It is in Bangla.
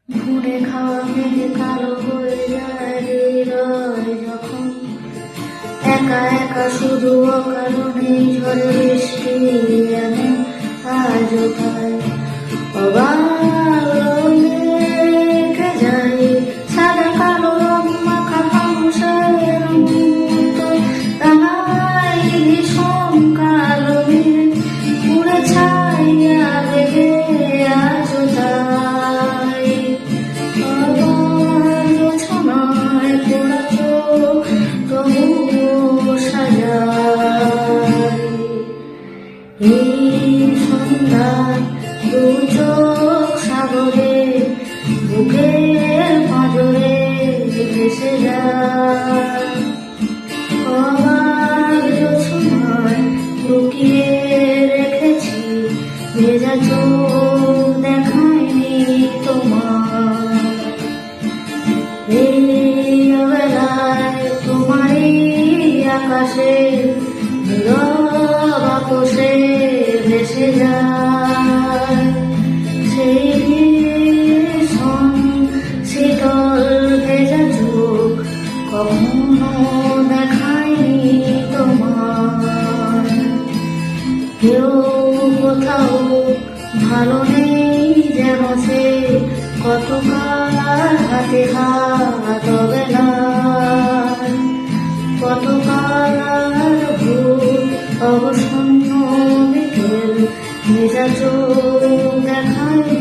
ভুনে খাওয়া মেঘে কালো হয়ে যায় হৃদয় যখন একা একা শুধু অকারণে ঝড়ে বৃষ্টি এনে আজও তাই অবাক রেখে যায় সাদা কালো রং মাখা মানুষের মতো তাহাই ভীষণ কালো মেঘ পুড়ে ছাইয়া বেগে আজও তাই অবাক পোড়া চোখ তবুও সাজায় এই সন্ধ্যায় দু চোখ সাগরে বুকের পাঁজরে ভেসে যায় অবাক জোছনায় লুকিয়ে রেখেছি ভেজা চোখ দেখায়নি তোমার এই অবেলায় তোমারই আকাশে নীরব আপোষে ভেসে যায় সেই ভীষণ শীতল ভেজা চোখ কখনো দেখায়নি তোমার কেউ কোথাও ভালো নেই যেন সে কতকাল হাতে হাত বেলায় কতকাল ভুল অবসন্ন বিকেল ভেজা চোখ দেখায়